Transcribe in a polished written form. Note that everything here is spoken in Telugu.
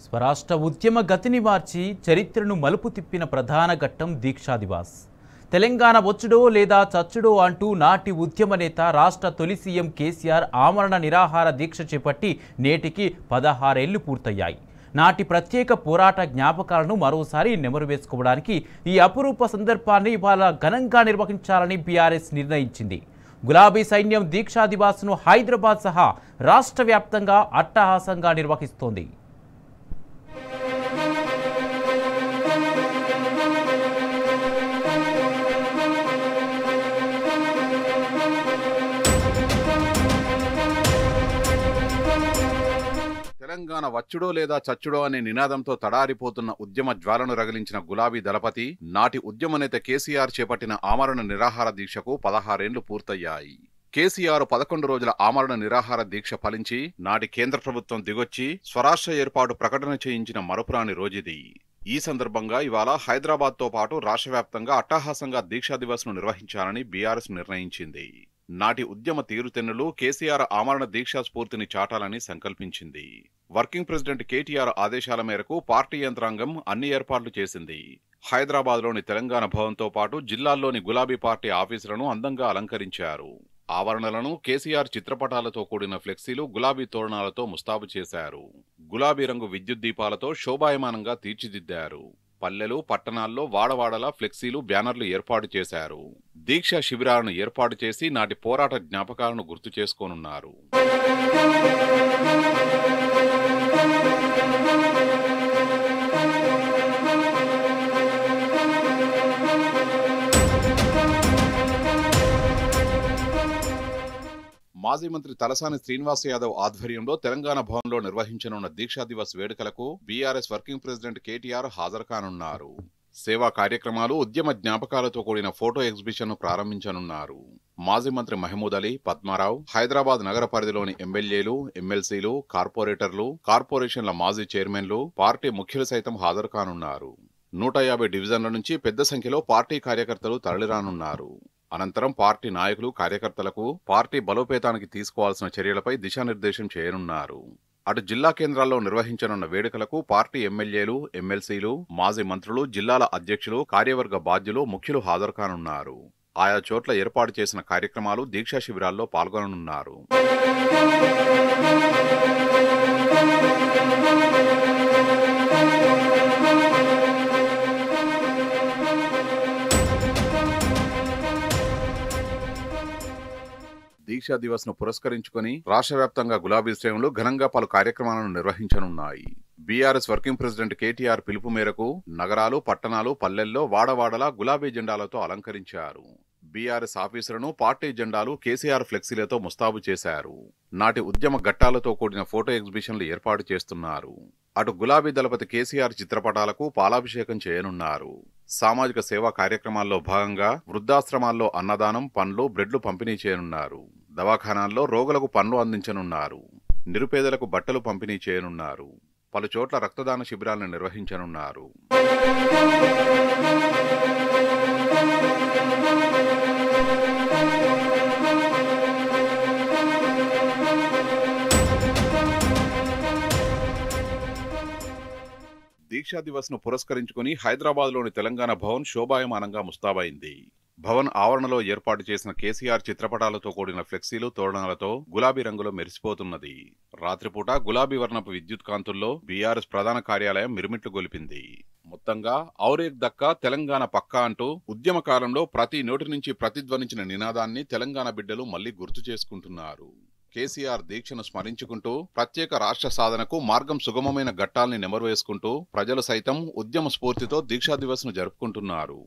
స్వరాష్ట్ర ఉద్యమ గతిని మార్చి చరిత్రను మలుపు తిప్పిన ప్రధాన ఘట్టం దీక్షా దివాస్. తెలంగాణ వచ్చుడో లేదా చచ్చుడో అంటూ నాటి ఉద్యమ నేత రాష్ట్ర తొలి సీఎం కేసీఆర్ ఆమరణ నిరాహార దీక్ష చేపట్టి నేటికి 16 ఏళ్లు పూర్తయ్యాయి. నాటి ప్రత్యేక పోరాట జ్ఞాపకాలను మరోసారి నెమరు వేసుకోవడానికి ఈ అపురూప సందర్భాన్ని ఇవాళ ఘనంగా నిర్వహించాలని బీఆర్ఎస్ నిర్ణయించింది. గులాబీ సైన్యం దీక్షా దివాస్ను హైదరాబాద్ సహా రాష్ట్ర వ్యాప్తంగా అట్టహాసంగా నిర్వహిస్తోంది. తెలంగాణ వచ్చుడో లేదా చచ్చుడో అనే నినాదంతో తడారిపోతున్న ఉద్యమ జ్వాలను రగిలించిన గులాబీ దళపతి నాటి ఉద్యమ నేత కేసీఆర్ చేపట్టిన ఆమరణ నిరాహార దీక్షకు 16 ఏళ్లు పూర్తయ్యాయి. కేసీఆర్ 11 రోజుల ఆమరణ నిరాహార దీక్ష ఫలించి నాటి కేంద్ర ప్రభుత్వం దిగొచ్చి స్వరాష్ట్ర ఏర్పాటు ప్రకటన చేయించిన మరపురాని రోజుది. ఈ సందర్భంగా ఇవాళ హైదరాబాద్ తో పాటు రాష్ట్ర వ్యాప్తంగా అట్టహాసంగా దీక్షా దివస్ ను నిర్వహించాలని బీఆర్ఎస్ నిర్ణయించింది. నాటి ఉద్యమ తీరుతెన్నులు కేసీఆర్ ఆమరణ దీక్షా స్ఫూర్తిని చాటాలని సంకల్పించింది. వర్కింగ్ ప్రెసిడెంట్ కేటీఆర్ ఆదేశాల మేరకు పార్టీ యంత్రాంగం అన్ని ఏర్పాట్లు చేసింది. హైదరాబాద్లోని తెలంగాణ భవన్తో పాటు జిల్లాల్లోని గులాబీ పార్టీ ఆఫీసులను అందంగా అలంకరించారు. ఆవరణలను కేసీఆర్ చిత్రపటాలతో కూడిన ఫ్లెక్సీలు, గులాబీ తోరణాలతో ముస్తాబు చేశారు. గులాబీ రంగు విద్యుత్ దీపాలతో శోభాయమానంగా తీర్చిదిద్దారు. పల్లెలు, పట్టణాల్లో వాడవాడలా ఫ్లెక్సీలు, బ్యానర్లు ఏర్పాటు చేశారు. దీక్షా శిబిరాలను ఏర్పాటు చేసి నాటి పోరాట జ్ఞాపకాలను గుర్తు చేసుకోనున్నారు. మాజీ మంత్రి తలసాని శ్రీనివాస్ యాదవ్ ఆధ్వర్యంలో తెలంగాణ భవన్లో నిర్వహించనున్న దీక్షా దివస్ వేడుకలకు బీఆర్ఎస్ వర్కింగ్ ప్రెసిడెంట్ కేటీఆర్ హాజరు కానున్నారు. సేవా కార్యక్రమాలు, ఉద్యమ జ్ఞాపకాలతో కూడిన ఫోటో ఎగ్జిబిషన్ ను ప్రారంభించనున్నారు. మాజీ మంత్రి మహమూద్ అలీ, పద్మారావు, హైదరాబాద్ నగర పరిధిలోని ఎమ్మెల్యేలు, ఎమ్మెల్సీలు, కార్పొరేటర్లు, కార్పొరేషన్ల మాజీ చైర్మన్లు, పార్టీ ముఖ్యులు సైతం హాజరు కానున్నారు. 150 డివిజన్ల నుంచి పెద్ద సంఖ్యలో పార్టీ కార్యకర్తలు తరలిరానున్నారు. అనంతరం పార్టీ నాయకులు, కార్యకర్తలకు పార్టీ బలోపేతానికి తీసుకోవాల్సిన చర్యలపై దిశానిర్దేశం చేయనున్నారు. అటు జిల్లా కేంద్రాల్లో నిర్వహించనున్న వేడుకలకు పార్టీ ఎమ్మెల్యేలు, ఎమ్మెల్సీలు, మాజీ మంత్రులు, జిల్లాల అధ్యక్షులు, కార్యవర్గ బాధ్యులు, ముఖ్యులు హాజరు కానున్నారు. ఆయా చోట్ల ఏర్పాటు చేసిన కార్యక్రమాలు, దీక్షా శిబిరాల్లో పాల్గొననున్నారు. దీక్షా దివస్ ను పురస్కరించుకుని రాష్ట్ర వ్యాప్తంగా గులాబీ శ్రేణులు ఘనంగా పలు కార్యక్రమాలను నిర్వహించనున్నాయి. బీఆర్ఎస్ వర్కింగ్ ప్రెసిడెంట్ కేటీఆర్ పిలుపు మేరకు నగరాలు, పట్టణాలు, పల్లెల్లో వాడవాడలా గులాబీ జెండాలతో అలంకరించారు. బీఆర్ఎస్ ఆఫీసులను పార్టీ జెండాలు, కేసీఆర్ ఫ్లెక్సీలతో ముస్తాబు చేశారు. నాటి ఉద్యమ ఘట్టాలతో కూడిన ఫోటో ఎగ్జిబిషన్లు ఏర్పాటు చేస్తున్నారు. అటు గులాబీ దళపతి కేసీఆర్ చిత్రపటాలకు పాలాభిషేకం చేయనున్నారు. సామాజిక సేవా కార్యక్రమాల్లో భాగంగా వృద్ధాశ్రమాల్లో అన్నదానం, పండ్లు, బ్రెడ్లు పంపిణీ చేయనున్నారు. దవాఖానాల్లో రోగులకు పండ్లు అందించనున్నారు. నిరుపేదలకు బట్టలు పంపిణీ చేయనున్నారు. పలు చోట్ల రక్తదాన శిబిరాలను నిర్వహించనున్నారు. దీక్షా దివస్ ను పురస్కరించుకుని హైదరాబాద్లోని తెలంగాణ భవన్ శోభాయమానంగా ముస్తాబైంది. భవన్ ఆవరణలో ఏర్పాటు చేసిన కేసీఆర్ చిత్రపటాలతో కూడిన ఫ్లెక్సీలు, తోరణాలతో గులాబీ రంగులో మెరిసిపోతున్నది. రాత్రిపూట గులాబీ వర్ణపు విద్యుత్ కాంతుల్లో బీఆర్ఎస్ ప్రధాన కార్యాలయం మిరుమిట్లు గొలిపింది. మొత్తంగా ఔరేక్ దక్కా, తెలంగాణ పక్కా అంటూ ఉద్యమ కాలంలో ప్రతి నోటి నుంచి ప్రతిధ్వనించిన నినాదాన్ని తెలంగాణ బిడ్డలు మళ్లీ గుర్తు చేసుకుంటున్నారు. కేసీఆర్ దీక్షను స్మరించుకుంటూ ప్రత్యేక రాష్ట్ర సాధనకు మార్గం సుగమమైన ఘట్టాల్ని నెమరు వేసుకుంటూ ప్రజలు సైతం ఉద్యమ స్ఫూర్తితో దీక్షా దివస్ ను జరుపుకుంటున్నారు.